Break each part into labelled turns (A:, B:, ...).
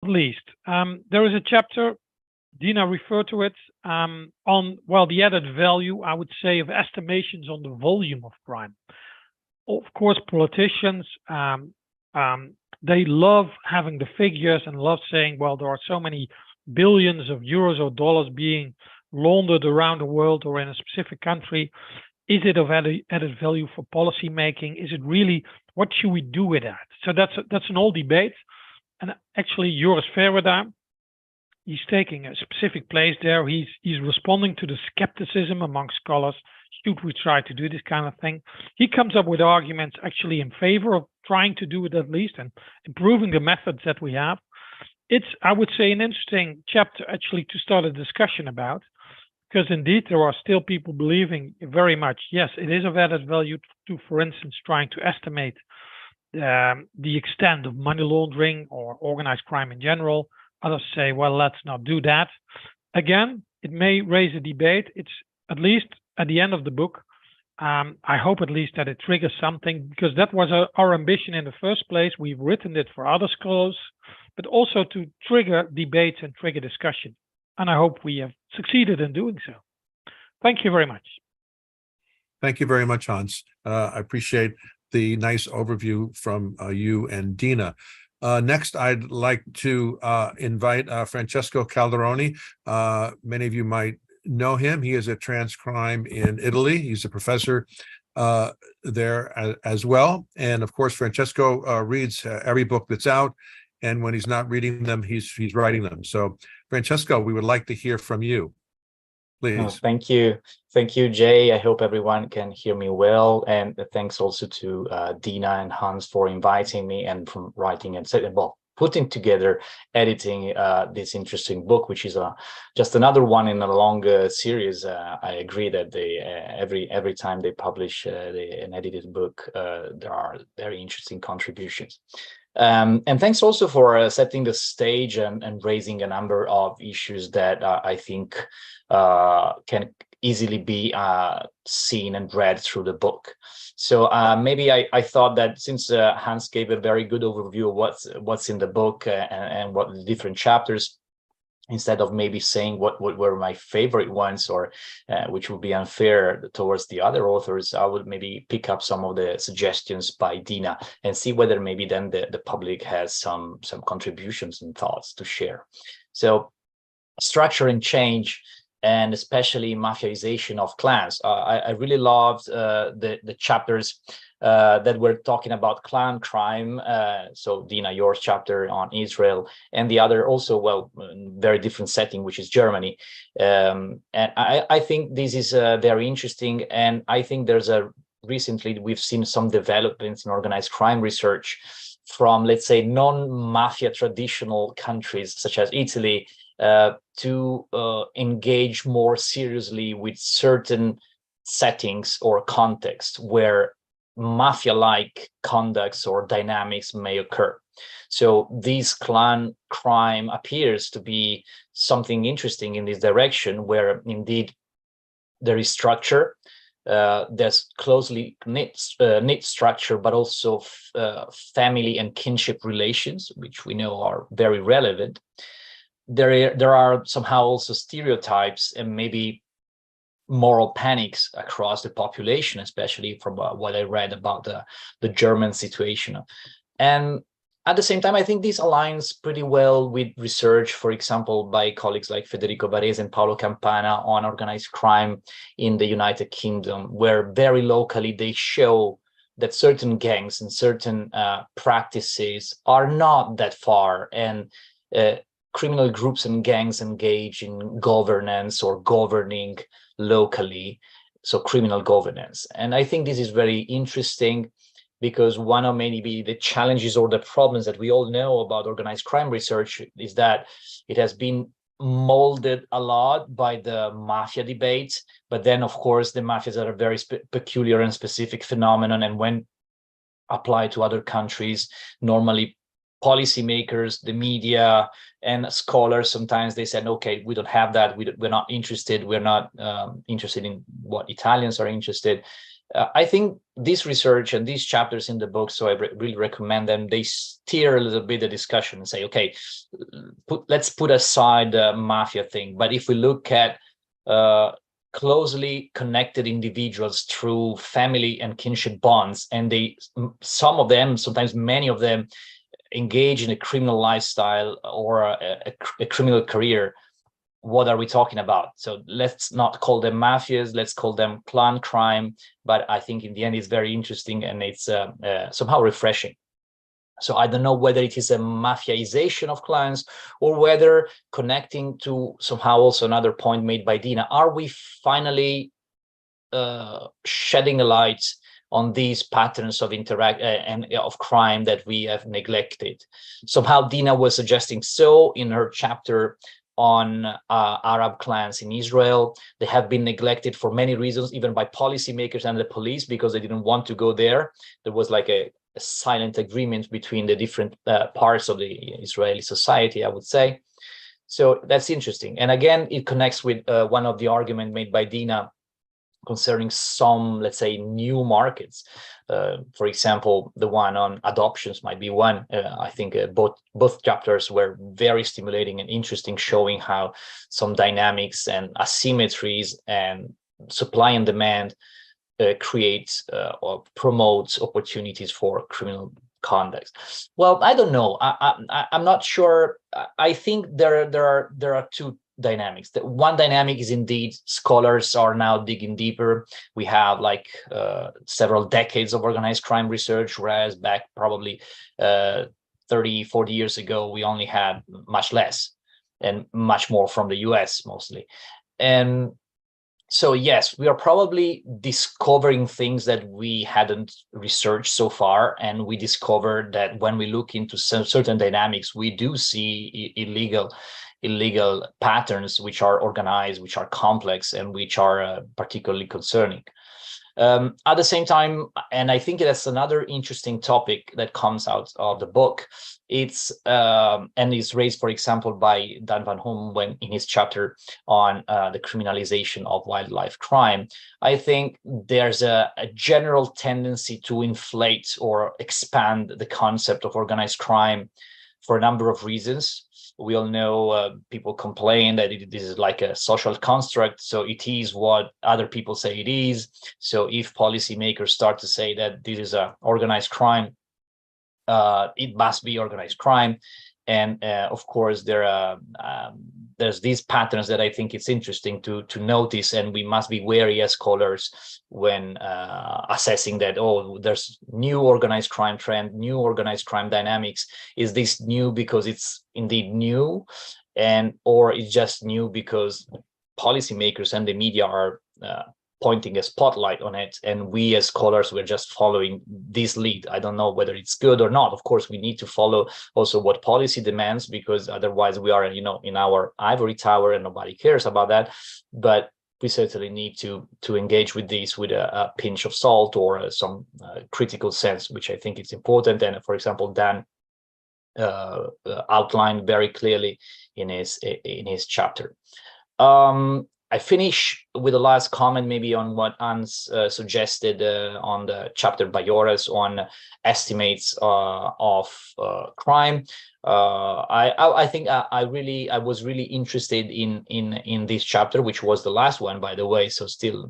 A: least, there is a chapter, Dina referred to it, on, well, the added value, I would say, of estimations on the volume of crime. Of course, politicians, they love having the figures and love saying, well, there are so many billions of euros or dollars being laundered around the world or in a specific country. Is it of added value for policy making? Is it really, what should we do with that? So that's an old debate. And actually, Joris Verwerda, he's taking a specific place there. He's responding to the skepticism among scholars. Should we try to do this kind of thing? He comes up with arguments actually in favor of trying to do it at least and improving the methods that we have. It's, I would say, an interesting chapter actually to start a discussion about, because indeed there are still people believing very much, yes, it is of added value to, for instance, trying to estimate the extent of money laundering or organized crime in general. Others say, well, let's not do that. Again, it may raise a debate. It's at least at the end of the book. I hope at least that it triggers something, because that was our ambition in the first place. We've written it for other scholars, but also to trigger debates and trigger discussion. And I hope we have succeeded in doing so. Thank you very much.
B: Thank you very much, Hans. I appreciate the nice overview from you and Dina. Next, I'd like to invite Francesco Calderoni. Many of you might know him. He is a trans crime in Italy. He's a professor there as well. And of course, Francesco reads every book that's out. And when he's not reading them, he's writing them. So, Francesco, we would like to hear from you. Please.
C: Oh, thank you. Thank you, Jay. I hope everyone can hear me well. And thanks also to Dina and Hans for inviting me and from writing and putting together, editing this interesting book, which is just another one in a long series. I agree that they every time they publish an edited book, there are very interesting contributions. And thanks also for setting the stage and raising a number of issues that I think can easily be seen and read through the book. So maybe I thought that since Hans gave a very good overview of what's in the book and what the different chapters, instead of maybe saying what were my favorite ones, or which would be unfair towards the other authors, I would maybe pick up some of the suggestions by Dina and see whether maybe then the public has some contributions and thoughts to share. So structure and change, and especially mafiaization of clans. I really loved the chapters that were talking about clan crime. So Dina, your chapter on Israel, and the other also, well, very different setting, which is Germany. And I think this is very interesting. And I think recently we've seen some developments in organized crime research from, let's say, non-mafia traditional countries such as Italy, to engage more seriously with certain settings or contexts where mafia-like conducts or dynamics may occur. So this clan crime appears to be something interesting in this direction, where indeed there is structure, there's closely knit structure, but also family and kinship relations, which we know are very relevant. There are somehow also stereotypes and maybe moral panics across the population, especially from what I read about the German situation. And at the same time, I think this aligns pretty well with research, for example, by colleagues like Federico Baresi and Paolo Campana on organized crime in the United Kingdom, where very locally they show that certain gangs and certain practices are not that far, and criminal groups and gangs engage in governance or governing locally, so criminal governance. And I think this is very interesting, because one of maybe the challenges or the problems that we all know about organized crime research is that it has been molded a lot by the mafia debate, but then of course the mafias are a very peculiar and specific phenomenon, and when applied to other countries, normally policymakers, the media, and scholars, sometimes they said, okay, we don't have that, we're not interested, we're not interested in what Italians are interested. I think this research and these chapters in the book, so I really recommend them. They steer a little bit the discussion and say, okay, let's put aside the mafia thing. But if we look at closely connected individuals through family and kinship bonds, and some of them, sometimes many of them, engage in a criminal lifestyle or a criminal career, what are we talking about? So let's not call them mafias, let's call them clan crime. But I think in the end, it's very interesting and it's somehow refreshing. So I don't know whether it is a mafiaization of clans or whether, connecting to somehow also another point made by Dina, are we finally shedding a light on these patterns of interact and of crime that we have neglected? Somehow Dina was suggesting so in her chapter on Arab clans in Israel. They have been neglected for many reasons, even by policymakers and the police, because they didn't want to go there. There was like a silent agreement between the different parts of the Israeli society, I would say. So that's interesting. And again, it connects with one of the arguments made by Dina concerning some, let's say, new markets. For example, the one on adoptions might be one. I think both chapters were very stimulating and interesting, showing how some dynamics and asymmetries and supply and demand create or promotes opportunities for criminal conduct. Well, I don't know. I'm not sure. I think there are two dynamics. The one dynamic is indeed scholars are now digging deeper. We have like several decades of organized crime research, whereas back probably 30, 40 years ago, we only had much less and much more from the US mostly. And so yes, we are probably discovering things that we hadn't researched so far, and we discovered that when we look into certain dynamics, we do see illegal patterns which are organized, which are complex, and which are particularly concerning. At the same time, and I think that's another interesting topic that comes out of the book, it's and is raised, for example, by Dan van Hom when in his chapter on the criminalization of wildlife crime. I think there's a general tendency to inflate or expand the concept of organized crime for a number of reasons. We all know people complain that this is like a social construct, so it is what other people say it is. So if policymakers start to say that this is a organized crime, it must be organized crime. And of course, there's these patterns that I think it's interesting to notice, and we must be wary as scholars when assessing that, oh, there's new organized crime trend, new organized crime dynamics. Is this new because it's indeed new, or it's just new because policymakers and the media are pointing a spotlight on it, and we as scholars, we're just following this lead. I don't know whether it's good or not. Of course, we need to follow also what policy demands, because otherwise we are, in our ivory tower and nobody cares about that. But we certainly need to engage with this with a pinch of salt or some critical sense, which I think is important. And for example, Dan outlined very clearly in his chapter. I finish with the last comment maybe on what Hans suggested on the chapter by Joras on estimates of crime. I think I was really interested in this chapter, which was the last one, by the way. So still,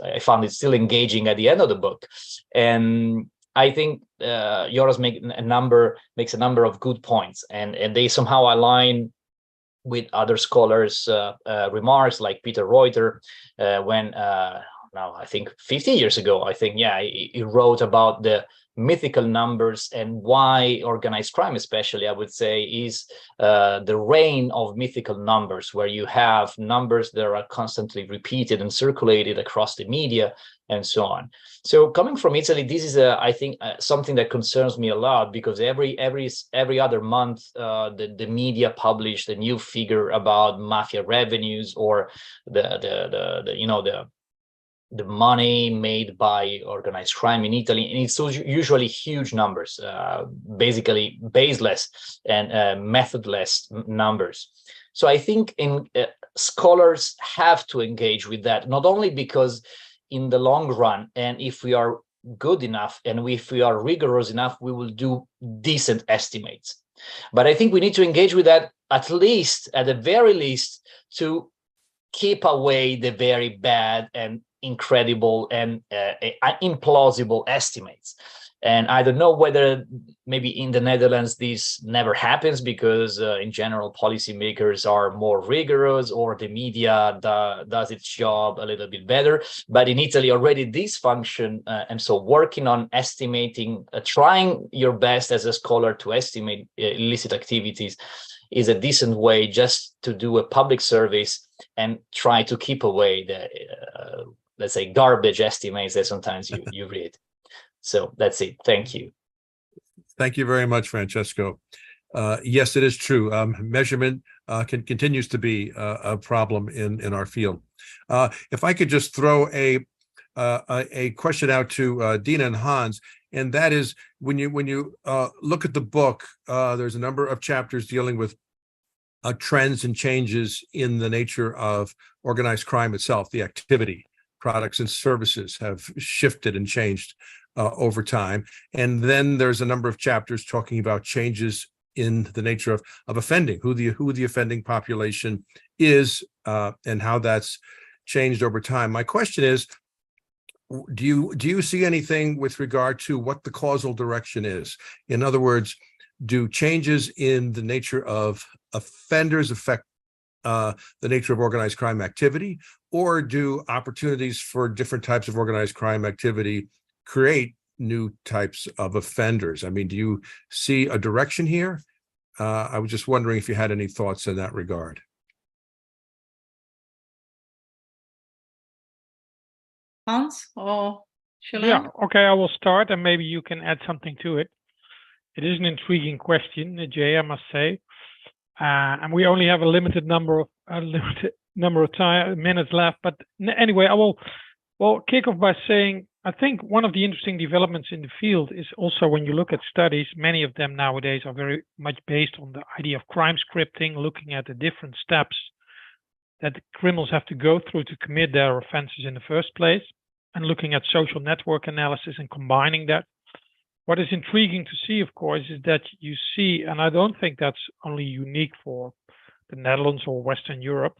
C: I found it still engaging at the end of the book, and I think Joras makes a number of good points, and they somehow align with other scholars' remarks, like Peter Reuter, when now I think 50 years ago, he wrote about the mythical numbers and why organized crime, especially, I would say, is the reign of mythical numbers, where you have numbers that are constantly repeated and circulated across the media and so on. So coming from Italy, this is I think something that concerns me a lot, because every other month the media published a new figure about mafia revenues or the money made by organized crime in Italy, and it's usually huge numbers, basically baseless and methodless numbers. So I think scholars have to engage with that, not only because in the long run, and if we are good enough and if we are rigorous enough, we will do decent estimates. But I think we need to engage with that at the very least, to keep away the very bad and incredible and implausible estimates. And I don't know whether maybe in the Netherlands this never happens because in general policymakers are more rigorous, or the media does its job a little bit better. But in Italy already this function, and so working on estimating, trying your best as a scholar to estimate illicit activities is a decent way just to do a public service and try to keep away the, let's say, garbage estimates that sometimes you read. So that's it. Thank you.
B: Thank you very much, Francesco. Yes, it is true. Measurement continues to be a problem in our field. If I could just throw a question out to Dina and Hans, and that is, when you look at the book, there's a number of chapters dealing with trends and changes in the nature of organized crime itself. The activity, products, and services have shifted and changed over time. And then there's a number of chapters talking about changes in the nature of offending, who the offending population is, and how that's changed over time. My question is, do you see anything with regard to what the causal direction is? In other words, do changes in the nature of offenders affect the nature of organized crime activity, or do opportunities for different types of organized crime activity create new types of offenders? I mean, do you see a direction here? I was just wondering if you had any thoughts in that regard.
D: Hans, or shall
A: Yeah,
D: I?
A: okay, I will start, and maybe you can add something to it. It is an intriguing question, Jay, I must say. And we only have a limited number of minutes left. But anyway, I will kick off by saying, I think one of the interesting developments in the field is also, when you look at studies, many of them nowadays are very much based on the idea of crime scripting, looking at the different steps that the criminals have to go through to commit their offenses in the first place, and looking at social network analysis and combining that. What is intriguing to see, of course, is that you see, and I don't think that's only unique for the Netherlands or Western Europe,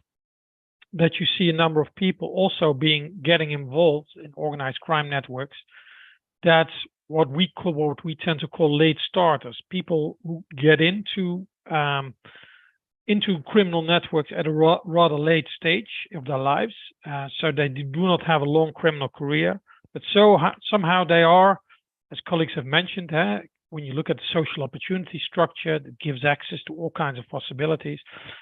A: that you see a number of people also getting involved in organized crime networks. That's what we tend to call late starters, people who get into criminal networks at a rather late stage of their lives, so they do not have a long criminal career, but somehow they are, as colleagues have mentioned, when you look at the social opportunity structure, that gives access to all kinds of possibilities.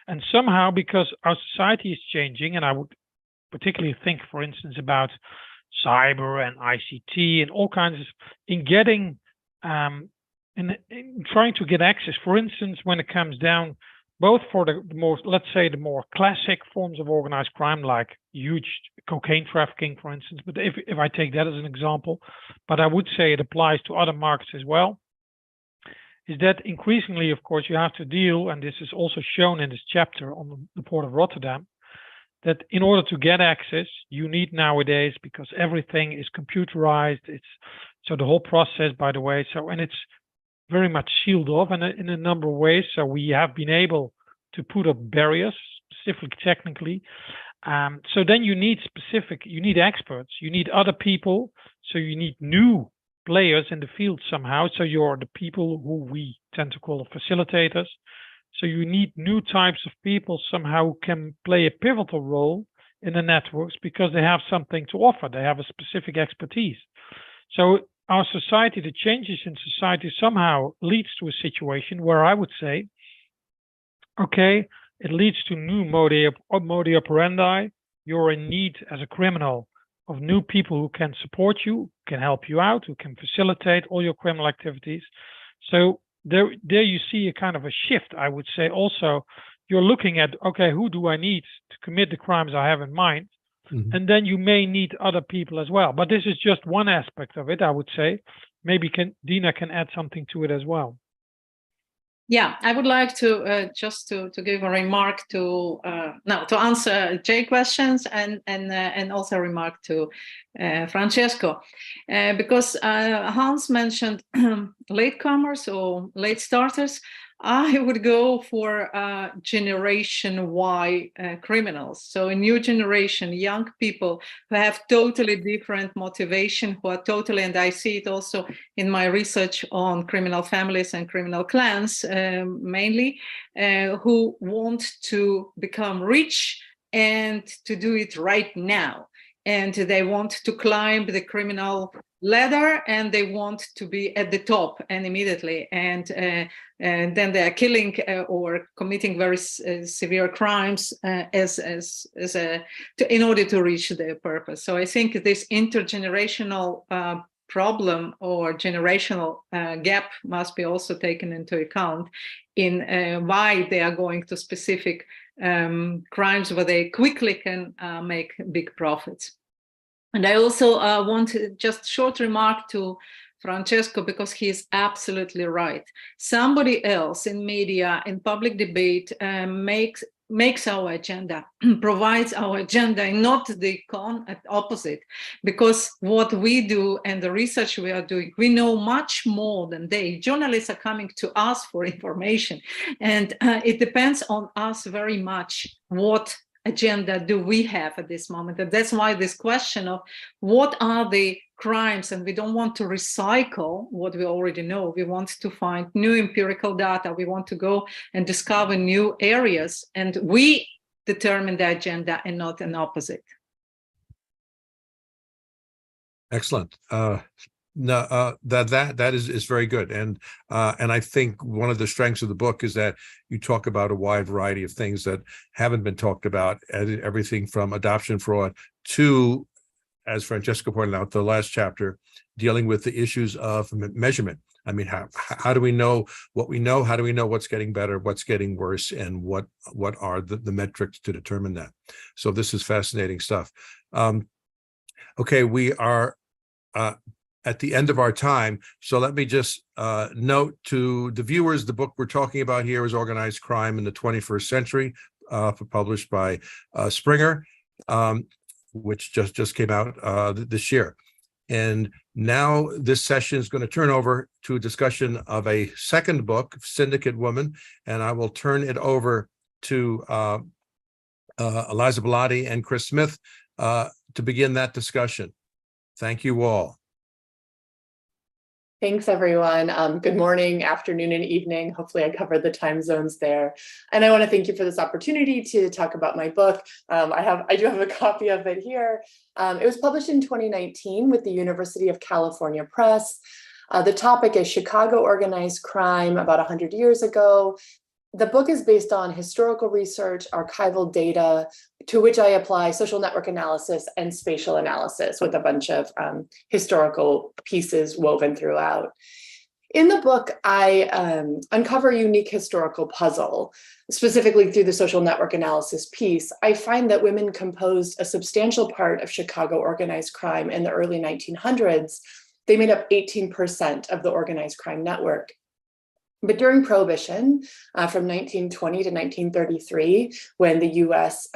A: And somehow, because our society is changing, and I would particularly think, for instance, about cyber and ICT and all kinds of, in trying to get access, for instance, when it comes down, both for the more, let's say, the more classic forms of organized crime, like huge cocaine trafficking, for instance. But if I take that as an example, but I would say it applies to other markets as well, is that increasingly, of course, you have to deal, and this is also shown in this chapter on the Port of Rotterdam, that in order to get access, you need nowadays, because everything is computerized, so the whole process, by the way, and it's very much sealed off in a number of ways. So we have been able to put up barriers, specifically technically. So then you need experts, you need other people. So you need new players in the field somehow. So you're the people who we tend to call facilitators. So you need new types of people somehow who can play a pivotal role in the networks, because they have something to offer. They have a specific expertise. So our society, the changes in society somehow leads to a situation where I would say, okay, it leads to new modi operandi. You're in need as a criminal of new people who can support you, can help you out, who can facilitate all your criminal activities. So there you see a kind of a shift, I would say. Also, you're looking at, okay, who do I need to commit the crimes I have in mind? Mm-hmm. And then you may need other people as well. But this is just one aspect of it, I would say. Maybe Dina can add something to it as well.
D: Yeah, I would like to just to give a remark to to answer Jay questions and also a remark to Francesco, because Hans mentioned latecomers or late starters. I would go for Generation Y criminals. So a new generation, young people who have totally different motivation, who are totally, and I see it also in my research on criminal families and criminal clans, mainly, who want to become rich and to do it right now. And they want to climb the criminal ladder and they want to be at the top and immediately. And then they are killing or committing very severe crimes in order to reach their purpose. So I think this intergenerational problem or generational gap must be also taken into account in why they are going to specific crimes where they quickly can make big profits. And I also want to just short remark to Francesco, because he is absolutely right. Somebody else in media, in public debate, makes our agenda, provides our agenda, and not the opposite. Because what we do and the research we are doing, we know much more than they. Journalists are coming to us for information, and it depends on us very much what agenda do we have at this moment. And that's why this question of what are the crimes, and we don't want to recycle what we already know. We want to find new empirical data. We want to go and discover new areas, and we determine the agenda and not an opposite.
B: Excellent. No, that is very good, and I think one of the strengths of the book is that you talk about a wide variety of things that haven't been talked about, everything from adoption fraud to, as Francesco pointed out, the last chapter dealing with the issues of measurement. I mean, how do we know what we know? How do we know what's getting better, what's getting worse, and what are the metrics to determine that? So this is fascinating stuff. Okay, we are at the end of our time. So let me just note to the viewers, the book we're talking about here is Organized Crime in the 21st Century, published by Springer, which just came out this year. And now this session is going to turn over to a discussion of a second book, Syndicate Woman, and I will turn it over to Eliza Bellotti and Chris Smith to begin that discussion. Thank you all.
E: Thanks, everyone. Good morning, afternoon, and evening. Hopefully I covered the time zones there. And I want to thank you for this opportunity to talk about my book. I do have a copy of it here. It was published in 2019 with the University of California Press. The topic is Chicago organized crime about 100 years ago. The book is based on historical research, archival data, to which I apply social network analysis and spatial analysis with a bunch of historical pieces woven throughout. In the book, I uncover a unique historical puzzle. Specifically through the social network analysis piece, I find that women composed a substantial part of Chicago organized crime in the early 1900s. They made up 18% of the organized crime network. But during Prohibition, from 1920 to 1933, when the US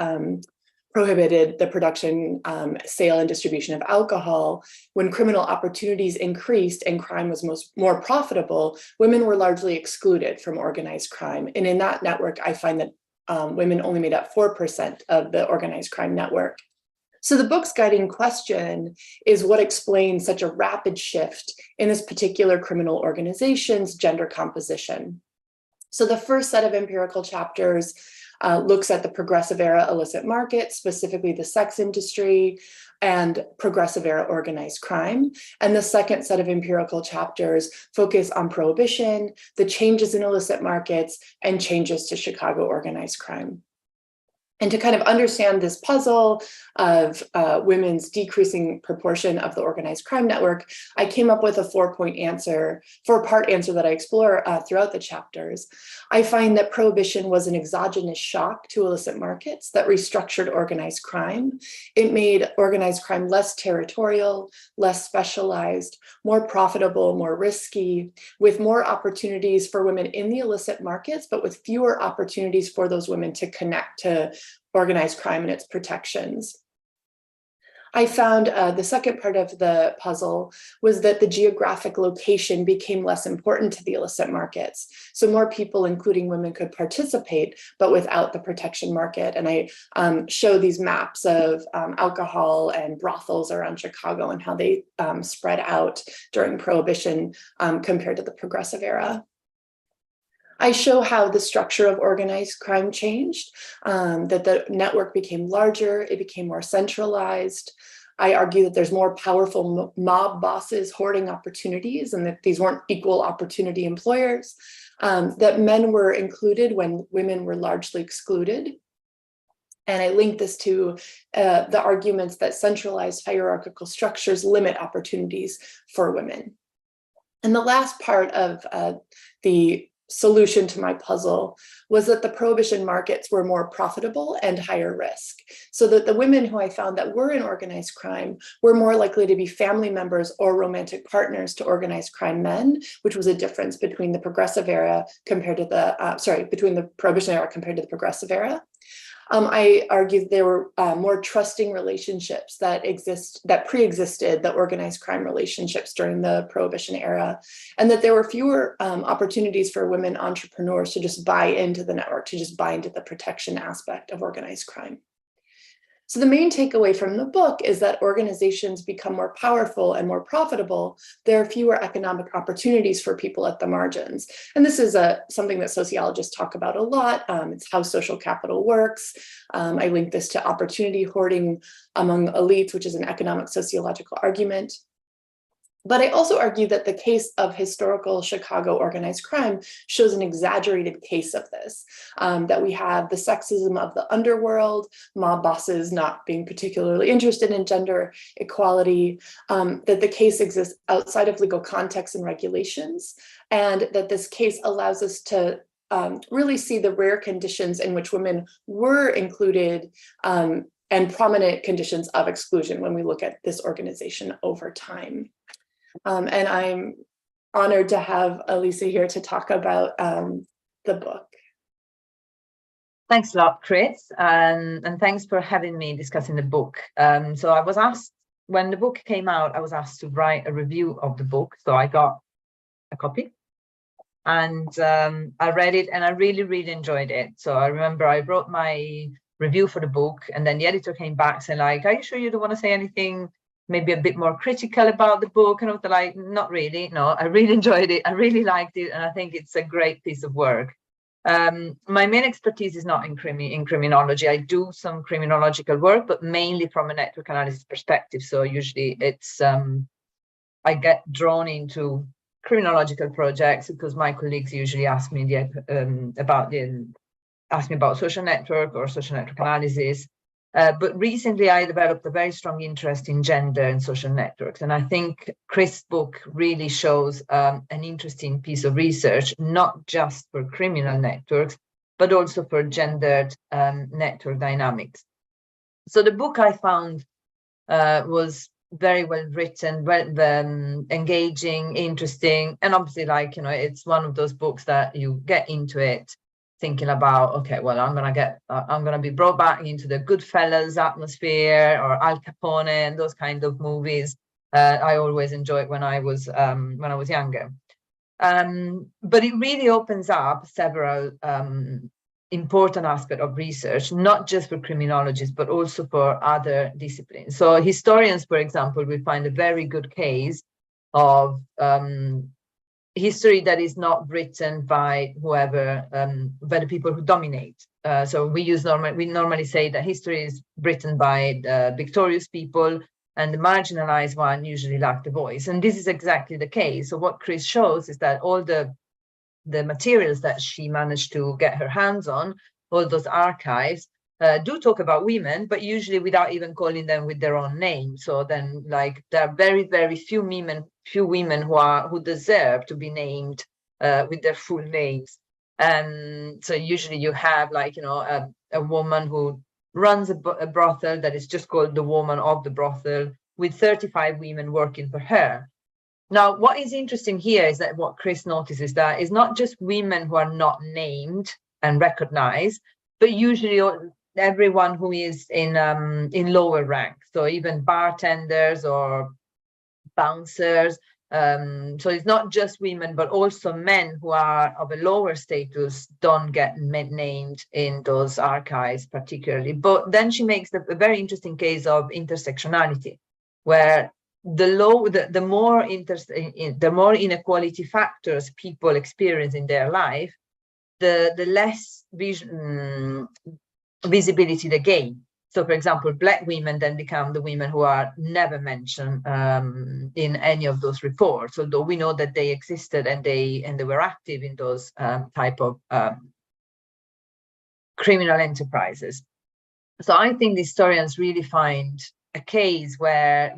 E: prohibited the production, sale, and distribution of alcohol, when criminal opportunities increased and crime was more profitable, women were largely excluded from organized crime. And in that network, I find that women only made up 4% of the organized crime network. So the book's guiding question is what explains such a rapid shift in this particular criminal organization's gender composition. So the first set of empirical chapters looks at the progressive era illicit market, specifically the sex industry, and progressive era organized crime. And the second set of empirical chapters focus on Prohibition, the changes in illicit markets, and changes to Chicago organized crime. And to kind of understand this puzzle of women's decreasing proportion of the organized crime network, I came up with a four-part answer that I explore throughout the chapters. I find that prohibition was an exogenous shock to illicit markets that restructured organized crime. It made organized crime less territorial, less specialized, more profitable, more risky, with more opportunities for women in the illicit markets, but with fewer opportunities for those women to connect to organized crime and its protections. I found the second part of the puzzle was that the geographic location became less important to the illicit markets. So more people, including women, could participate, but without the protection market. And I show these maps of alcohol and brothels around Chicago and how they spread out during Prohibition compared to the Progressive era. I show how the structure of organized crime changed, that the network became larger, it became more centralized. I argue that there's more powerful mob bosses hoarding opportunities and that these weren't equal opportunity employers, that men were included when women were largely excluded. And I link this to the arguments that centralized hierarchical structures limit opportunities for women. And the last part of the solution to my puzzle was that the prohibition markets were more profitable and higher risk, so that the women who I found that were in organized crime were more likely to be family members or romantic partners to organized crime men, which was a difference between the Progressive era compared to the, between the Prohibition era compared to the Progressive era. I argued there were more trusting relationships that pre-existed the organized crime relationships during the Prohibition era, and that there were fewer opportunities for women entrepreneurs to just buy into the network, to just buy into the protection aspect of organized crime. So the main takeaway from the book is that organizations become more powerful and more profitable. There are fewer economic opportunities for people at the margins. And this is something that sociologists talk about a lot. It's how social capital works. I link this to opportunity hoarding among elites, which is an economic sociological argument. But I also argue that the case of historical Chicago organized crime shows an exaggerated case of this, that we have the sexism of the underworld, mob bosses not being particularly interested in gender equality, that the case exists outside of legal context and regulations, and that this case allows us to really see the rare conditions in which women were included and prominent conditions of exclusion when we look at this organization over time. And I'm honored to have Elisa here to talk about the book.
F: Thanks a lot, Chris, and thanks for having me discussing the book. So I was asked, when the book came out, I was asked to write a review of the book. So I got a copy and I read it and I really, really enjoyed it. So I remember I wrote my review for the book and then the editor came back saying like, are you sure you don't want to say anything maybe a bit more critical about the book? And I was like, not really, no, I really enjoyed it, I really liked it, and I think it's a great piece of work. My main expertise is not in criminology. I do some criminological work, but mainly from a network analysis perspective. So usually it's I get drawn into criminological projects because my colleagues usually ask me about social network or social network analysis. But recently I developed a very strong interest in gender and social networks. And I think Chris' book really shows an interesting piece of research, not just for criminal networks, but also for gendered network dynamics. So the book I found was very well written, engaging, interesting. And obviously, like, it's one of those books that you get into it thinking about, okay, well, I'm gonna be brought back into the Goodfellas atmosphere or Al Capone and those kind of movies. I always enjoyed when I was younger. But it really opens up several important aspects of research, not just for criminologists, but also for other disciplines. So historians, for example, will find a very good case of history that is not written by whoever, by the people who dominate. So we normally say that history is written by the victorious people, and the marginalized one usually lack the voice. And this is exactly the case. So what Chris shows is that all the materials that she managed to get her hands on, all those archives, do talk about women, but usually without even calling them with their own name. So then, like, there are very, very few women who deserve to be named with their full names. And so usually you have, like, a woman who runs a brothel that is just called the woman of the brothel, with 35 women working for her. Now, what is interesting here is that what Chris notices that it's not just women who are not named and recognized, but usually everyone who is in lower rank. So even bartenders or bouncers. So it's not just women, but also men who are of a lower status don't get named in those archives particularly. But then she makes a very interesting case of intersectionality, where the more inequality factors people experience in their life, the less visibility they gain. So, for example, Black women then become the women who are never mentioned in any of those reports, although we know that they existed and they were active in those type of criminal enterprises. So I think the historians really find a case where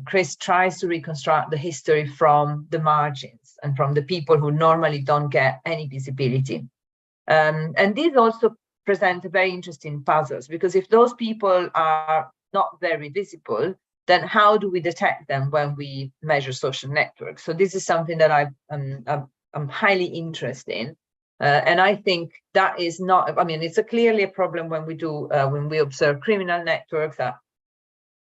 F: Chris tries to reconstruct the history from the margins and from the people who normally don't get any visibility. And these also present a very interesting puzzles, because if those people are not very visible, then how do we detect them when we measure social networks? So this is something that I'm highly interested in. And I think that is not, I mean, it's clearly a problem when we observe criminal networks, that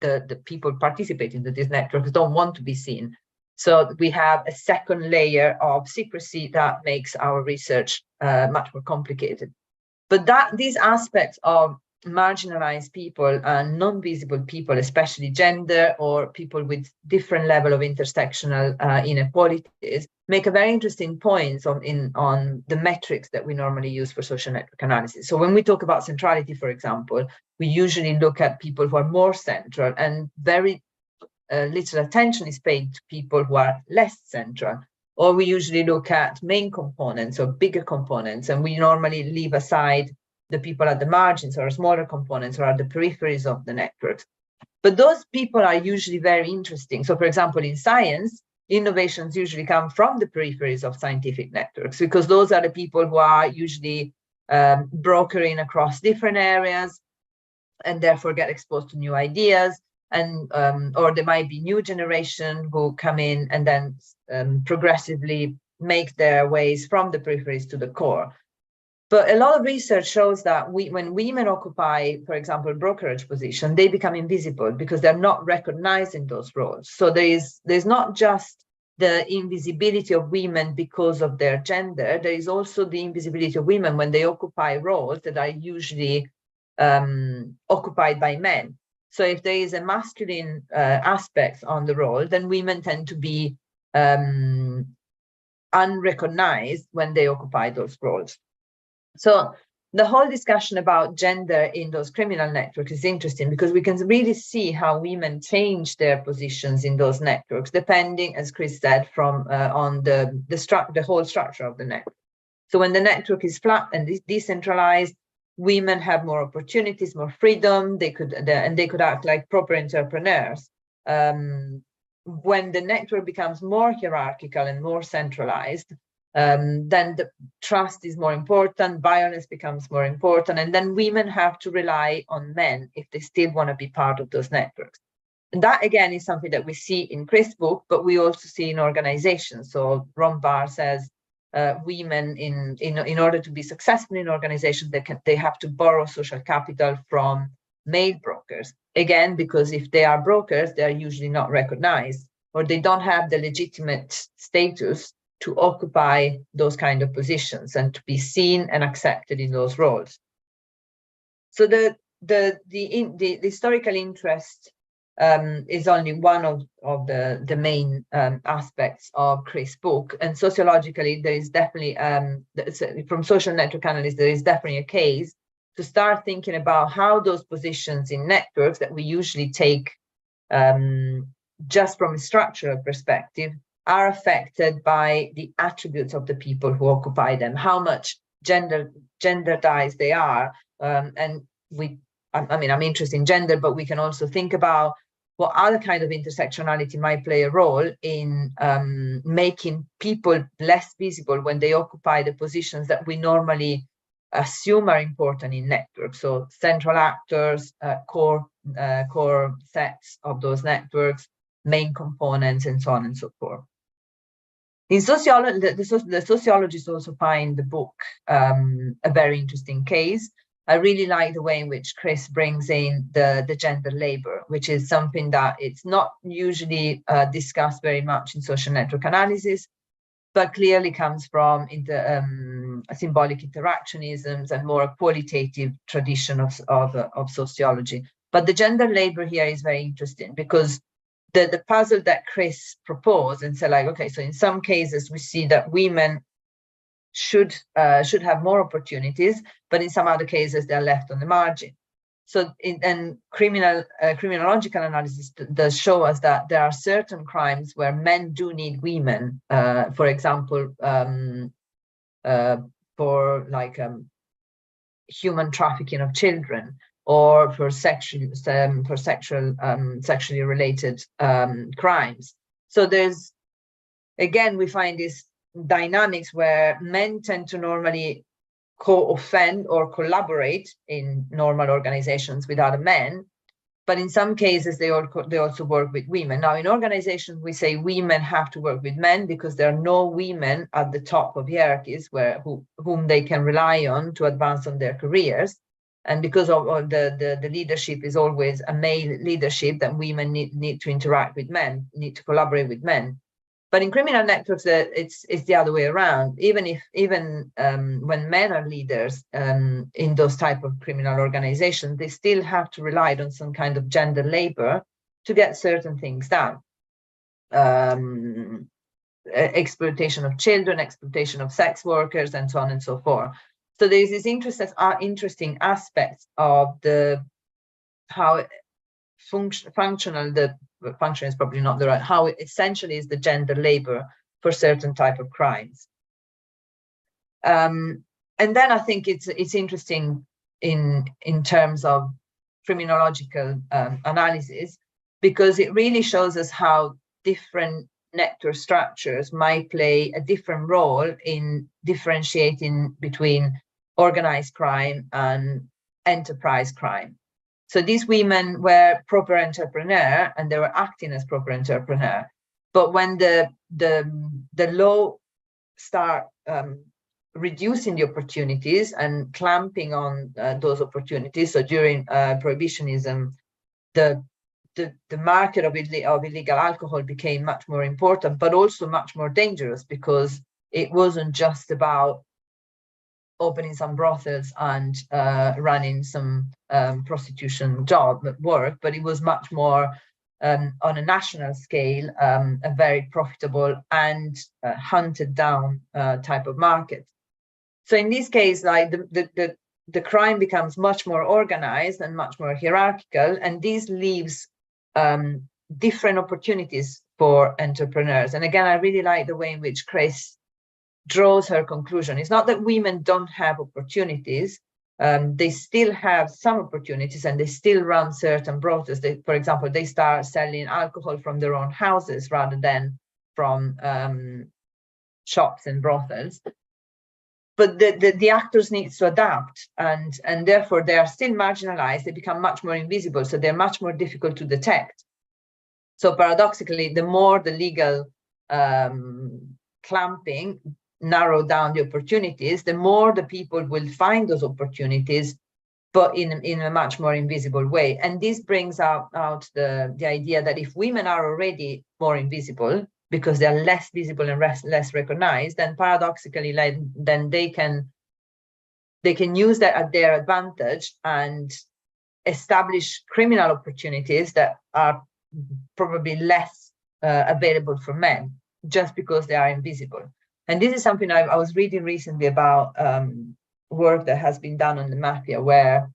F: the people participating in these networks don't want to be seen. So we have a second layer of secrecy that makes our research much more complicated. But these aspects of marginalized people and non-visible people, especially gender or people with different level of intersectional inequalities, make a very interesting point on the metrics that we normally use for social network analysis. So when we talk about centrality, for example, we usually look at people who are more central, and very little attention is paid to people who are less central. Or we usually look at main components or bigger components, and we normally leave aside the people at the margins or smaller components or at the peripheries of the networks. But those people are usually very interesting. So, for example, in science, innovations usually come from the peripheries of scientific networks, because those are the people who are usually brokering across different areas and therefore get exposed to new ideas. And or there might be new generation who come in and then progressively make their ways from the peripheries to the core. But a lot of research shows that when women occupy, for example, brokerage position, they become invisible because they're not recognized in those roles. So there's not just the invisibility of women because of their gender, there is also the invisibility of women when they occupy roles that are usually occupied by men. So if there is a masculine aspect on the role, then women tend to be unrecognized when they occupy those roles. So the whole discussion about gender in those criminal networks is interesting, because we can really see how women change their positions in those networks, depending, as Chris said, from on the whole structure of the network. So when the network is flat and decentralized, women have more opportunities, more freedom. They could act like proper entrepreneurs. When the network becomes more hierarchical and more centralized, then the trust is more important, violence becomes more important, and then women have to rely on men if they still want to be part of those networks. And that, again, is something that we see in Chris' book, but we also see in organizations. So Ron Barr says women, in order to be successful in organizations, they have to borrow social capital from male brokers. Again, because if they are brokers, they are usually not recognized, or they don't have the legitimate status to occupy those kind of positions and to be seen and accepted in those roles. So the historical interest is only one of the main aspects of Chris' book. And sociologically, there is definitely, from social network analysis, there is definitely a case to start thinking about how those positions in networks that we usually take just from a structural perspective are affected by the attributes of the people who occupy them, how much genderized they are, and I'm interested in gender, but we can also think about what other kind of intersectionality might play a role in making people less visible when they occupy the positions that we normally assume are important in networks. So central actors, core sets of those networks, main components, and so on and so forth. In sociology, the sociologists also find the book a very interesting case. I really like the way in which Chris brings in the gender labor, which is something that it's not usually discussed very much in social network analysis, but clearly comes from symbolic interactionisms and more qualitative tradition of sociology. But the gender labor here is very interesting because the puzzle that Chris proposed and said, like, okay, so in some cases we see that women should have more opportunities, but in some other cases they're left on the margin. So criminological analysis does show us that there are certain crimes where men do need women, for example, for like human trafficking of children, or for sexually related crimes. So there's, again, we find these dynamics where men tend to normally co-offend or collaborate in normal organizations with other men, but in some cases they also work with women. Now, in organizations, we say women have to work with men because there are no women at the top of hierarchies whom they can rely on to advance on their careers. And because of the leadership is always a male leadership, that women need to interact with men, need to collaborate with men. But in criminal networks, it's the other way around. Even when men are leaders in those type of criminal organizations, they still have to rely on some kind of gender labor to get certain things done. Exploitation of children, exploitation of sex workers, and so on and so forth. So there's this interesting aspects of how functional the function is probably not the right, how it essentially is the gender labor for certain type of crimes. And then I think it's interesting in terms of criminological analysis, because it really shows us how different network structures might play a different role in differentiating between organized crime and enterprise crime. So these women were proper entrepreneur and they were acting as proper entrepreneur. But when the law start reducing the opportunities and clamping on those opportunities, so during prohibitionism, the market of illegal alcohol became much more important, but also much more dangerous, because it wasn't just about opening some brothels and running some prostitution work, but it was much more on a national scale, a very profitable and hunted down type of market. So in this case, like the crime becomes much more organized and much more hierarchical, and this leaves different opportunities for entrepreneurs. And again, I really like the way in which Chris draws her conclusion. It's not that women don't have opportunities. They still have some opportunities and they still run certain brothels. For example, they start selling alcohol from their own houses rather than from shops and brothels. But the actors need to adapt, and therefore they are still marginalized. They become much more invisible, so they're much more difficult to detect. So paradoxically, the more the legal clamping narrow down the opportunities, the more the people will find those opportunities, but in a much more invisible way. And this brings out the idea that if women are already more invisible because they're less visible and less recognized, then paradoxically, then they can use that at their advantage and establish criminal opportunities that are probably less available for men, just because they are invisible. And this is something I was reading recently about work that has been done on the mafia, where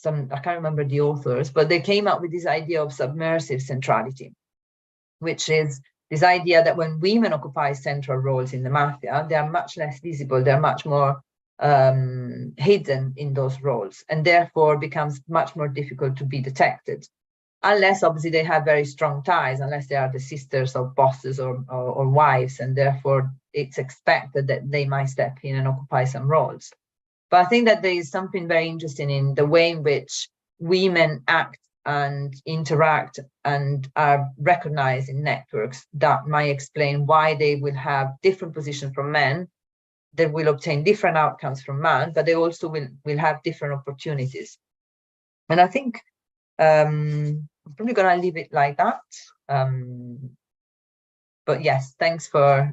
F: I can't remember the authors, but they came up with this idea of submersive centrality, which is this idea that when women occupy central roles in the mafia, they are much less visible, they're much more hidden in those roles, and therefore becomes much more difficult to be detected. Unless obviously they have very strong ties, unless they are the sisters of bosses or wives, and therefore it's expected that they might step in and occupy some roles. But I think that there is something very interesting in the way in which women act and interact and are recognized in networks that might explain why they will have different positions from men, they will obtain different outcomes from men, but they also will have different opportunities. And I think I'm probably going to leave it like that. But yes, thanks for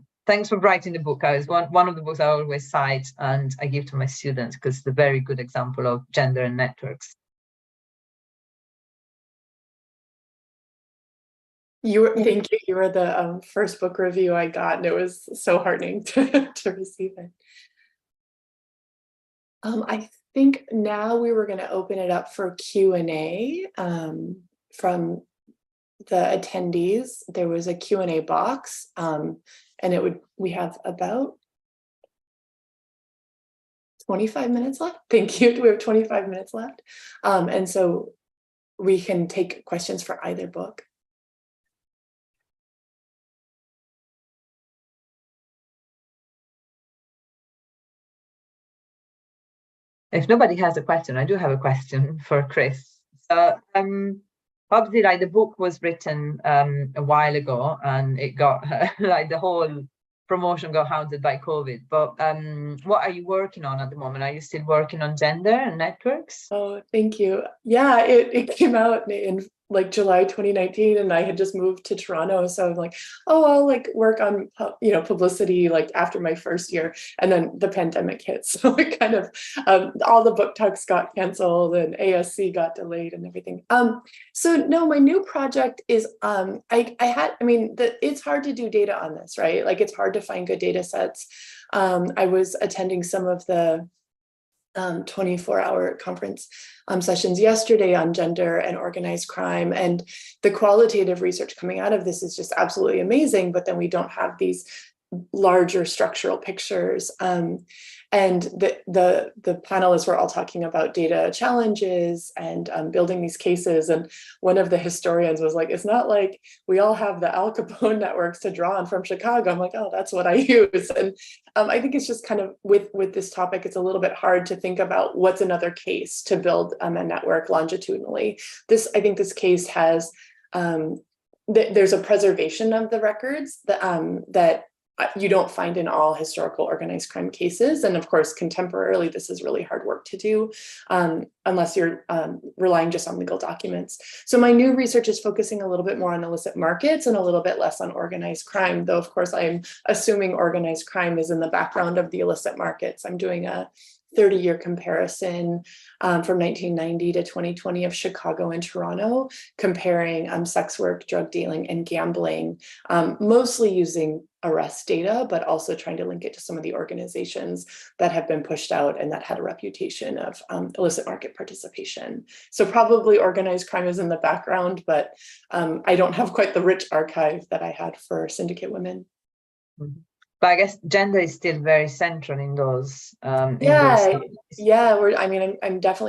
F: writing the book. It's one of the books I always cite and I give to my students because it's a very good example of gender and networks.
E: Thank you. You were the first book review I got, and it was so heartening to receive it. I think now we were going to open it up for Q&A from the attendees. There was a Q&A box, and we have about 25 minutes left. Thank you. We have 25 minutes left. And so we can take questions for either book.
F: If nobody has a question, I do have a question for Chris. So obviously, like the book was written a while ago, and it got like the whole promotion got haunted by COVID. But what are you working on at the moment? Are you still working on gender and networks?
E: Oh, thank you. Yeah, it came out in like July 2019, and I had just moved to Toronto, so I'm like, oh, I'll like work on publicity like after my first year, and then the pandemic hit, so it kind of all the book talks got canceled and ASC got delayed and everything. So no, my new project is it's hard to do data on this, right? Like it's hard to find good data sets. I was attending some of the 24-hour conference sessions yesterday on gender and organized crime, and the qualitative research coming out of this is just absolutely amazing, but then we don't have these larger structural pictures. And the panelists were all talking about data challenges and building these cases. And one of the historians was like, it's not like we all have the Al Capone networks to draw on from Chicago. I'm like, oh, that's what I use. And I think it's just kind of with this topic, it's a little bit hard to think about what's another case to build a network longitudinally. I think this case has, there's a preservation of the records that you don't find in all historical organized crime cases. And of course, contemporarily, this is really hard work to do unless you're relying just on legal documents. So my new research is focusing a little bit more on illicit markets and a little bit less on organized crime, though of course I'm assuming organized crime is in the background of the illicit markets. I'm doing a 30-year comparison from 1990 to 2020 of Chicago and Toronto, comparing sex work, drug dealing, and gambling, mostly using arrest data, but also trying to link it to some of the organizations that have been pushed out and that had a reputation of illicit market participation. So probably organized crime is in the background, but I don't have quite the rich archive that I had for Syndicate Women.
F: Mm-hmm. But I guess gender is still very central in those.
E: I'm definitely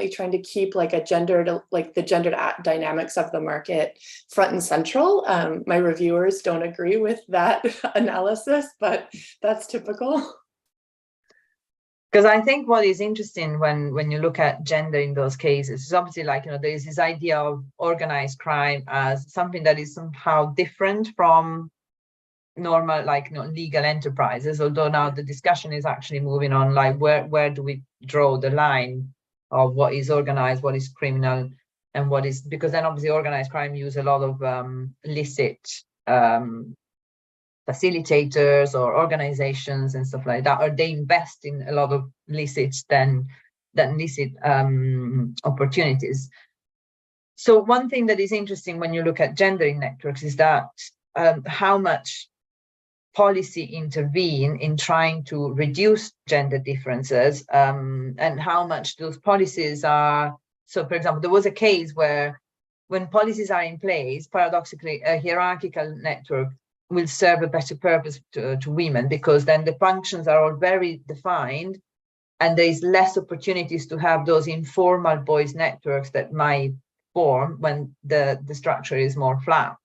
E: trying to keep like the gendered dynamics of the market front and central. My reviewers don't agree with that analysis, but that's typical.
F: Because I think what is interesting when you look at gender in those cases is obviously there's this idea of organized crime as something that is somehow different from normal legal enterprises, although now the discussion is actually moving on where do we draw the line of what is organized, what is criminal, and what is, because then obviously organized crime use a lot of illicit facilitators or organizations and stuff like that, or they invest in a lot of illicit opportunities. So one thing that is interesting when you look at gender in networks is that how much policy intervene in trying to reduce gender differences, and how much those policies are. So, for example, there was a case where when policies are in place, paradoxically, a hierarchical network will serve a better purpose to women, because then the functions are all very defined and there is less opportunities to have those informal boys networks that might form when the structure is more flat.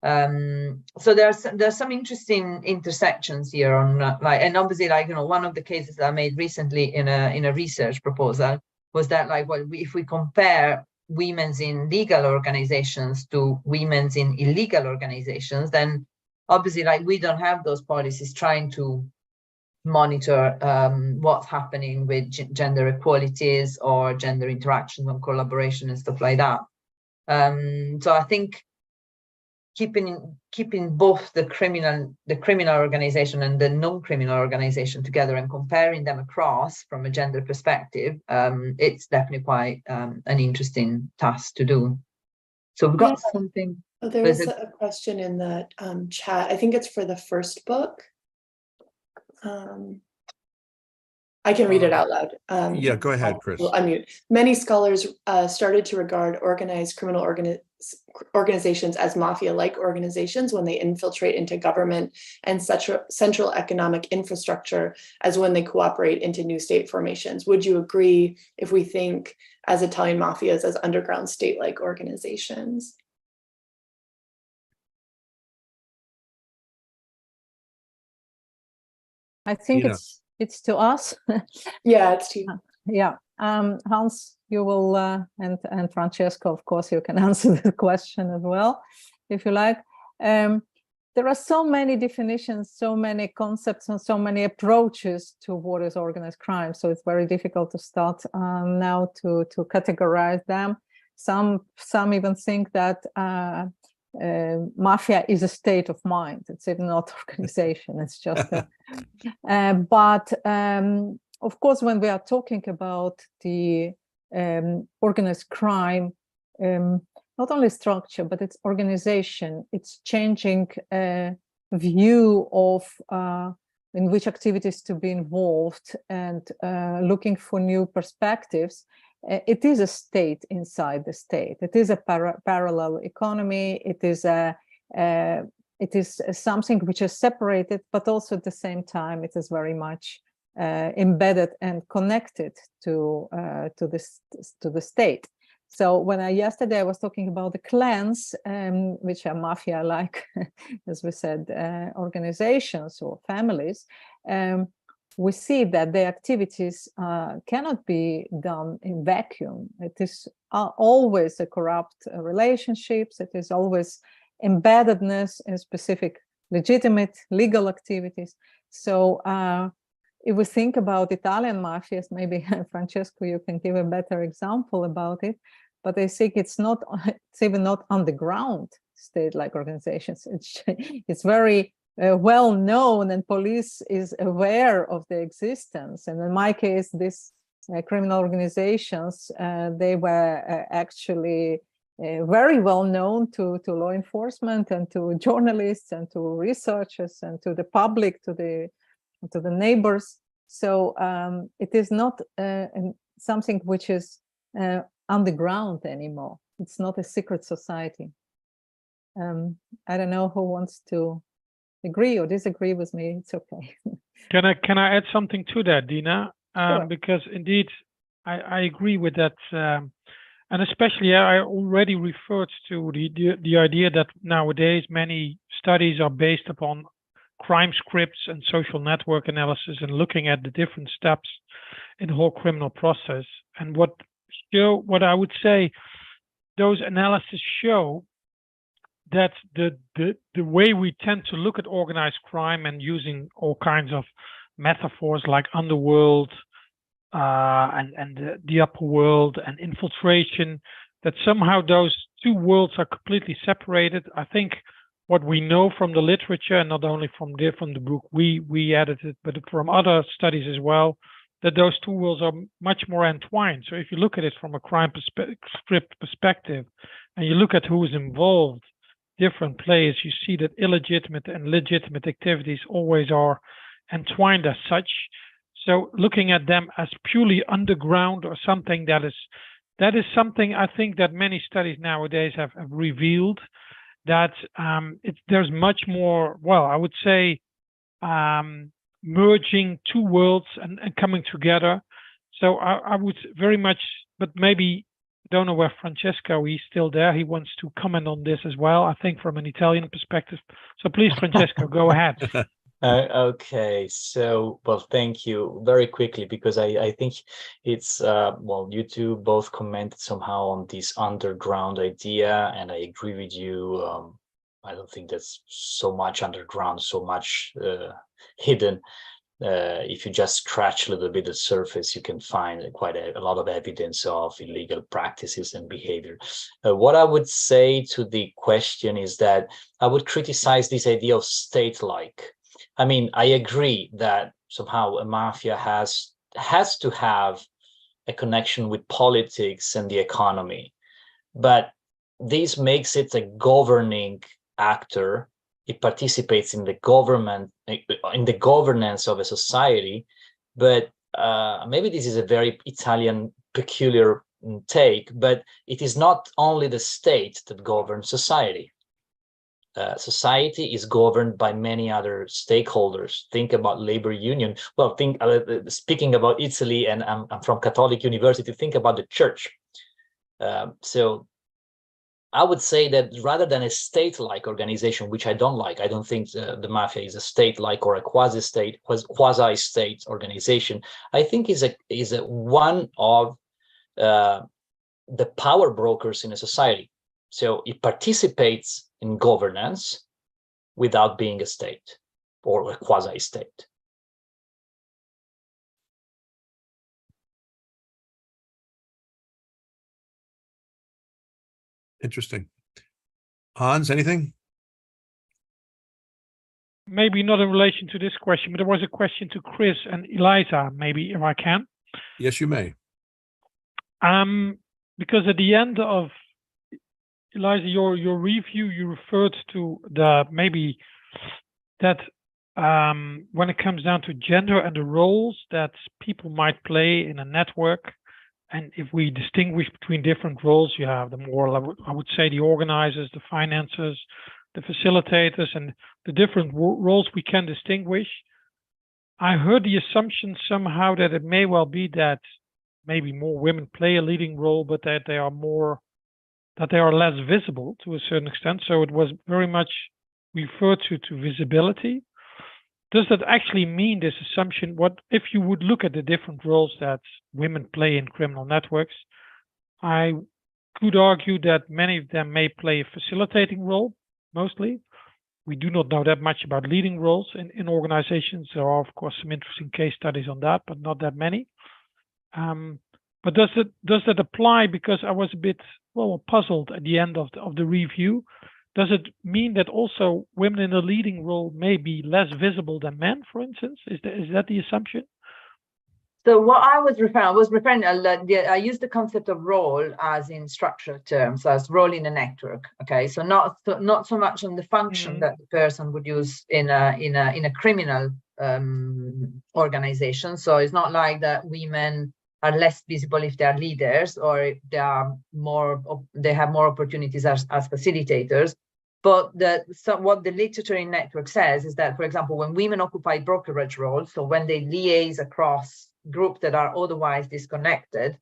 F: So there's some interesting intersections here on and obviously one of the cases I made recently in a research proposal was that if we compare women's in legal organizations to women's in illegal organizations, then obviously we don't have those policies trying to monitor what's happening with gender equalities or gender interactions and collaboration and stuff like that. So I think keeping both the criminal organization and the non-criminal organization together and comparing them across from a gender perspective, it's definitely quite an interesting task to do. So we've got something.
E: Oh, there was a question in the chat. I think it's for the first book. I can read it out loud.
B: Yeah, go ahead, Chris.
E: Many scholars started to regard organized criminal organizations as mafia-like organizations when they infiltrate into government and central economic infrastructure as when they cooperate into new state formations. Would you agree if we think as Italian mafias as underground state-like organizations?
G: I think it's to us.
E: Yeah, it's to you.
G: Yeah, Hans, you will, and Francesco, of course, you can answer the question as well, if you like. There are so many definitions, so many concepts, and so many approaches to what is organized crime. So it's very difficult to start now to categorize them. Some even think that mafia is a state of mind. It's even not organization. It's just but of course, when we are talking about the organized crime, not only structure, but its organization, it's changing view of in which activities to be involved and looking for new perspectives. It is a state inside the state. It is a parallel economy. It is something which is separated, but also at the same time, it is very much embedded and connected to the state. So when yesterday I was talking about the clans, which are mafia-like, as we said, organizations or families, we see that the activities cannot be done in vacuum. It is always a corrupt relationships. It is always embeddedness in specific legitimate legal activities. So if we think about Italian mafias, maybe Francesco, you can give a better example about it. But I think it's even not underground state-like organizations. It's very well known, and police is aware of the existence. And in my case, these criminal organizations, they were actually very well known to law enforcement and to journalists and to researchers and to the public, to the neighbors. So it is not something which is underground anymore. It's not a secret society. I don't know who wants to agree or disagree with me. It's okay.
A: Can I add something to that, Dina?
G: Sure.
A: Because indeed, I agree with that, and especially I already referred to the idea that nowadays many studies are based upon crime scripts and social network analysis and looking at the different steps in the whole criminal process. And what I would say, those analyses show that the way we tend to look at organized crime and using all kinds of metaphors like underworld and the upper world and infiltration, that somehow those two worlds are completely separated. I think what we know from the literature, and not only from the book we edited, but from other studies as well, that those two worlds are much more entwined. So if you look at it from a crime script perspective, and you look at who is involved, different players, you see that illegitimate and legitimate activities always are entwined as such. So looking at them as purely underground or something that is something I think that many studies nowadays have revealed, that there's much more, well, I would say merging two worlds and coming together. So I would very much, but maybe, I don't know where Francesco, he's still there. He wants to comment on this as well, I think from an Italian perspective. So please, Francesco, go ahead.
C: Okay, so, well, thank you very quickly, because I think it's, well, you two both commented somehow on this underground idea, and I agree with you. I don't think there's so much underground, so much hidden. If you just scratch a little bit the surface, you can find quite a lot of evidence of illegal practices and behavior. What I would say to the question is that I would criticize this idea of state-like. I mean, I agree that somehow a mafia has to have a connection with politics and the economy, but this makes it a governing actor. It participates in the government, in the governance of a society, but maybe this is a very Italian peculiar take, but it is not only the state that governs society. Society is governed by many other stakeholders. Think about labor union. Well, think speaking about Italy, and I'm from Catholic University, think about the church. So I would say that rather than a state-like organization, which I don't like, I don't think the mafia is a state-like or a quasi-state organization. I think is a one of the power brokers in a society. So it participates in governance without being a state or a quasi-state.
B: Interesting. Hans, anything?
A: Maybe not in relation to this question, but there was a question to Chris and Eliza, maybe, if I can.
B: Yes, you may.
A: Because at the end of, Eliza, your review, you referred to the maybe that when it comes down to gender and the roles that people might play in a network, and if we distinguish between different roles, you have the more, I would say, the organizers, the financiers, the facilitators, and the different roles we can distinguish. I heard the assumption somehow that it may well be that maybe more women play a leading role, but that they are less visible to a certain extent. So it was very much referred to visibility. Does that actually mean this assumption? What if you would look at the different roles that women play in criminal networks? I could argue that many of them may play a facilitating role, mostly. We do not know that much about leading roles in organizations. There are, of course, some interesting case studies on that, but not that many. But does that apply? Because I was a bit puzzled at the end of the review. Does it mean that also women in a leading role may be less visible than men, for instance? Is that the assumption?
F: So what I was referring, I used the concept of role as in structural terms, as role in a network. Okay, so not so much on the function that the person would use in a criminal organization. So it's not like that women are less visible if they are leaders, or if they have more opportunities as facilitators. But what the literature in network says is that, for example, when women occupy brokerage roles, so when they liaise across groups that are otherwise disconnected,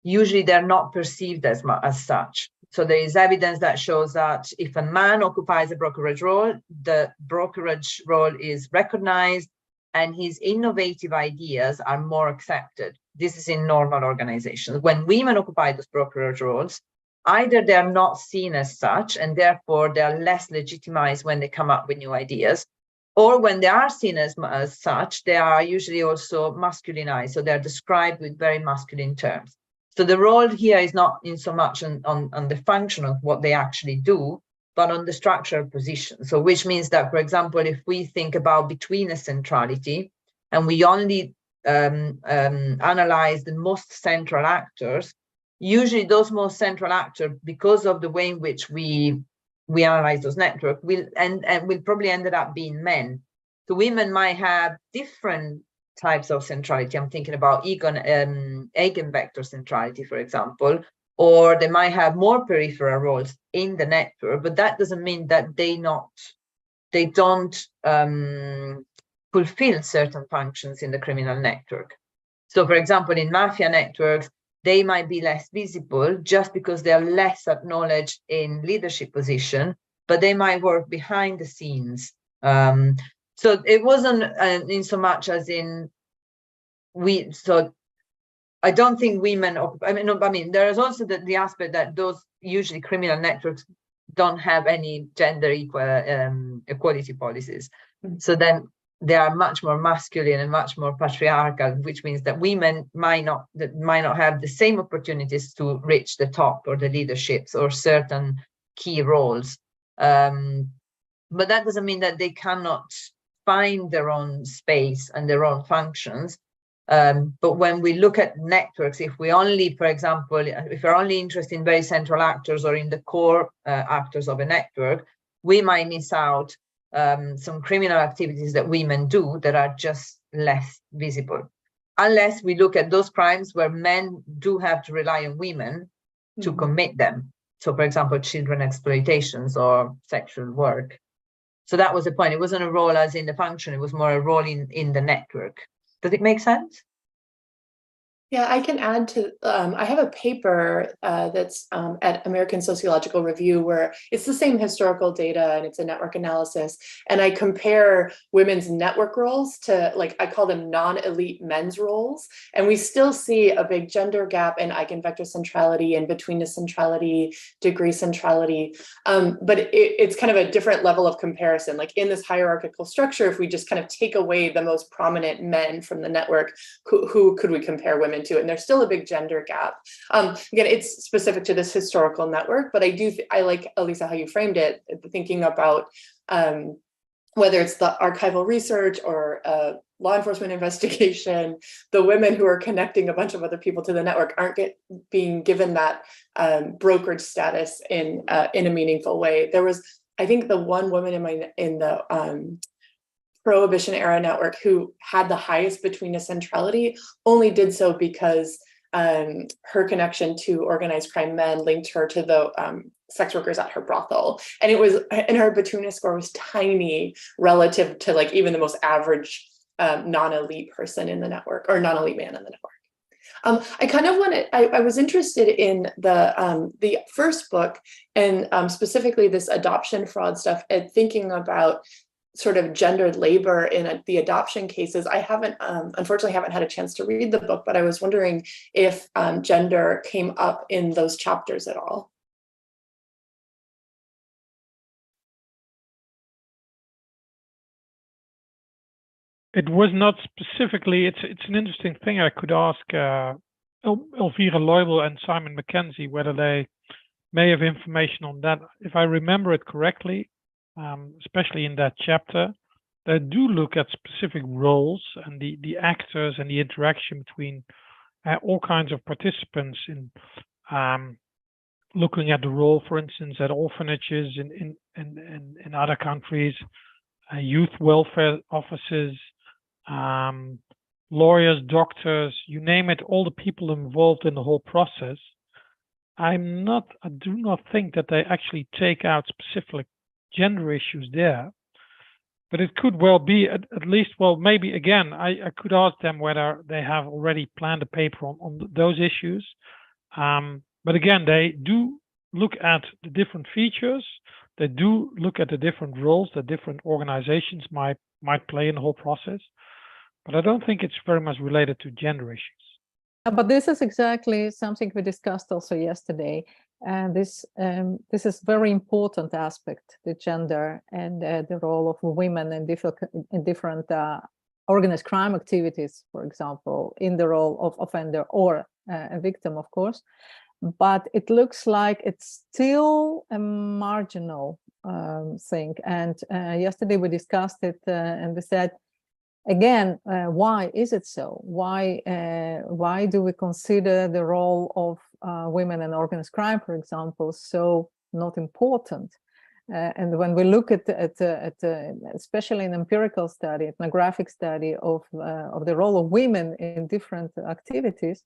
F: usually they're not perceived as such. So there is evidence that shows that if a man occupies a brokerage role, the brokerage role is recognized and his innovative ideas are more accepted. This is in normal organizations. When women occupy those brokerage roles, either they are not seen as such, and therefore they are less legitimized when they come up with new ideas, or when they are seen as such, they are usually also masculinized. So they're described with very masculine terms. So the role here is not in so much on the function of what they actually do, but on the structural position. So which means that, for example, if we think about between a centrality, and we only analyze the most central actors, usually those most central actors, because of the way in which we analyze those networks, will probably ended up being men. So women might have different types of centrality. I'm thinking about eigenvector centrality, for example, or they might have more peripheral roles in the network, but that doesn't mean that they don't fulfill certain functions in the criminal network. So, for example, in mafia networks, they might be less visible just because they are less acknowledged in leadership position, but they might work behind the scenes. So it wasn't in so much as in so I don't think women, I mean, there is also the aspect that those usually criminal networks don't have any gender equality policies. So then they are much more masculine and much more patriarchal, which means that women might not have the same opportunities to reach the top or the leaderships or certain key roles. But that doesn't mean that they cannot find their own space and their own functions. But when we look at networks, if we only, for example, if we're only interested in very central actors or in the core actors of a network, we might miss out some criminal activities that women do that are just less visible. Unless we look at those crimes where men do have to rely on women to commit them. So, for example, children exploitations or sexual work. So that was the point. It wasn't a role as in the function, it was more a role in the network. Does it make sense?
E: Yeah, I can add to, I have a paper that's at American Sociological Review where it's the same historical data and it's a network analysis. And I compare women's network roles to, like, I call them non-elite men's roles. And we still see a big gender gap in eigenvector centrality and betweenness centrality, degree centrality. But it's kind of a different level of comparison. Like in this hierarchical structure, if we just kind of take away the most prominent men from the network, who could we compare women to? And there's still a big gender gap. Again, it's specific to this historical network, but I like, Elisa, how you framed it, thinking about whether it's the archival research or law enforcement investigation, the women who are connecting a bunch of other people to the network aren't being given that brokerage status in a meaningful way. There was, I think, the one woman in the Prohibition era network who had the highest betweenness centrality only did so because her connection to organized crime men linked her to the sex workers at her brothel. And her betweenness score was tiny relative to like even the most average non-elite person in the network or non-elite man in the network. I kind of wanted, I was interested in the first book and specifically this adoption fraud stuff and thinking about sort of gendered labor in the adoption cases. I unfortunately haven't had a chance to read the book, but I was wondering if gender came up in those chapters at all.
A: It was not specifically, it's an interesting thing. I could ask Elvira Leubel and Simon McKenzie whether they may have information on that. If I remember it correctly, especially in that chapter, they do look at specific roles and the actors and the interaction between all kinds of participants in looking at the role, for instance, at orphanages in other countries, youth welfare offices, lawyers, doctors, you name it, all the people involved in the whole process. I do not think that they actually take out specific gender issues there, but it could well be at least, well, maybe again, I could ask them whether they have already planned a paper on those issues. But again, they do look at the different features. They do look at the different roles that different organizations might play in the whole process. But I don't think it's very much related to gender issues.
G: But this is exactly something we discussed also yesterday. And this is very important aspect, the gender and the role of women in different organized crime activities, for example, in the role of offender or a victim, of course. But it looks like it's still a marginal thing. And yesterday we discussed it and we said, again, why is it so? Why do we consider the role of women in organized crime, for example, so not important? And when we look at especially an empirical study, ethnographic study of the role of women in different activities,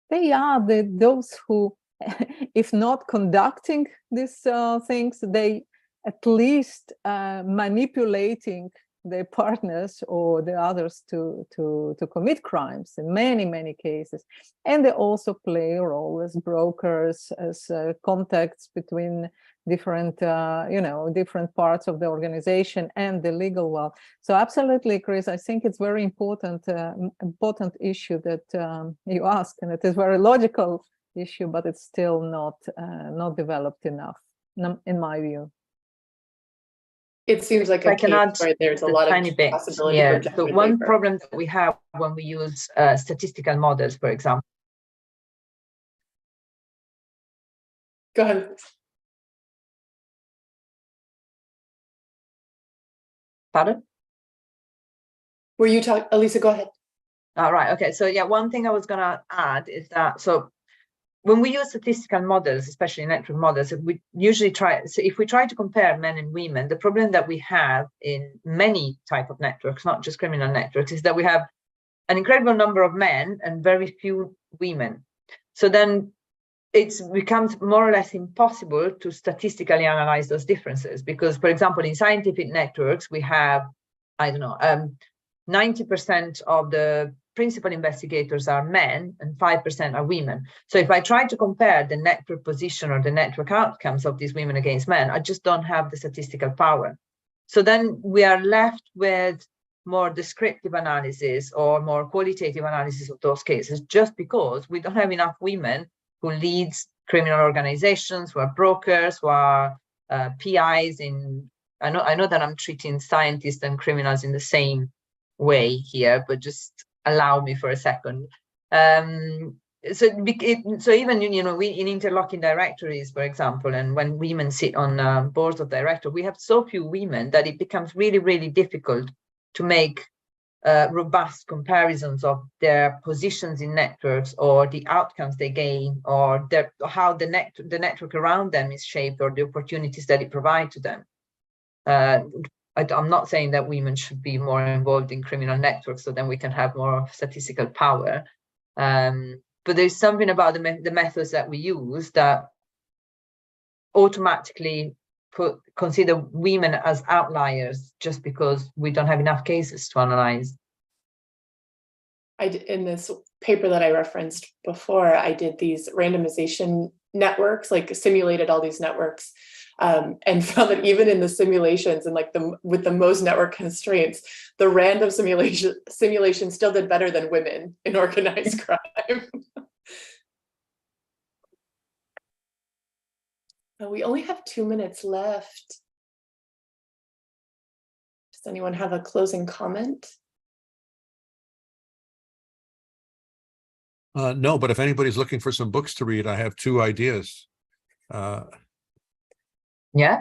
G: they are those who, if not conducting these things, they at least manipulating their partners or the others to commit crimes in many cases. And they also play a role as brokers, as contacts between different different parts of the organization and the legal world. So absolutely, Chris, I think it's very important issue that you asked, and it is very logical issue, but it's still not developed enough, in my view.
E: It seems like a case where there's a lot of possibility for gender
F: So one
E: labor.
F: problem that we have when we use statistical models, for example.
E: Go ahead.
F: Pardon?
E: Were you talking, Elisa, go ahead.
F: All right, okay. So yeah, one thing I was gonna add is that, so when we use statistical models, especially network models, we usually if we try to compare men and women, the problem that we have in many type of networks, not just criminal networks, is that we have an incredible number of men and very few women. So then it becomes more or less impossible to statistically analyze those differences, because, for example, in scientific networks, we have, 90% of the principal investigators are men and 5% are women. So if I try to compare the network position or the network outcomes of these women against men, I just don't have the statistical power. So then we are left with more descriptive analysis or more qualitative analysis of those cases, just because we don't have enough women who leads criminal organizations, who are brokers, who are PIs in, I know that I'm treating scientists and criminals in the same way here, but just allow me for a second. So even we in interlocking directories, for example, and when women sit on boards of directors, we have so few women that it becomes really difficult to make robust comparisons of their positions in networks or the outcomes they gain, or how the network around them is shaped, or the opportunities that it provides to them. I'm not saying that women should be more involved in criminal networks so then we can have more statistical power. But there's something about the methods that we use that automatically consider women as outliers just because we don't have enough cases to analyze.
E: In this paper that I referenced before, I did these randomization networks, like simulated all these networks, and found that even in the simulations and with the most network constraints, the random simulation still did better than women in organized crime. We only have 2 minutes left. Does anyone have a closing comment?
B: No, but if anybody's looking for some books to read, I have 2 ideas.
F: Yeah.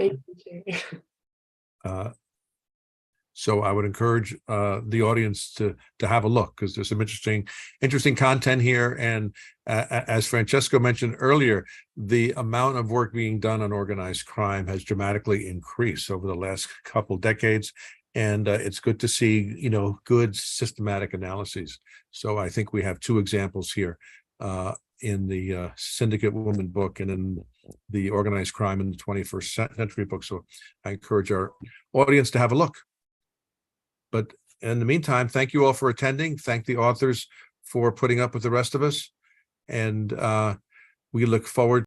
B: So I would encourage the audience to have a look, because there's some interesting content here. And as Francesco mentioned earlier, the amount of work being done on organized crime has dramatically increased over the last couple decades. And it's good to see, good systematic analyses. So I think we have 2 examples here in the Syndicate Woman book and in the Organized Crime in the 21st Century book. So I encourage our audience to have a look. But in the meantime, thank you all for attending. Thank the authors for putting up with the rest of us. And we look forward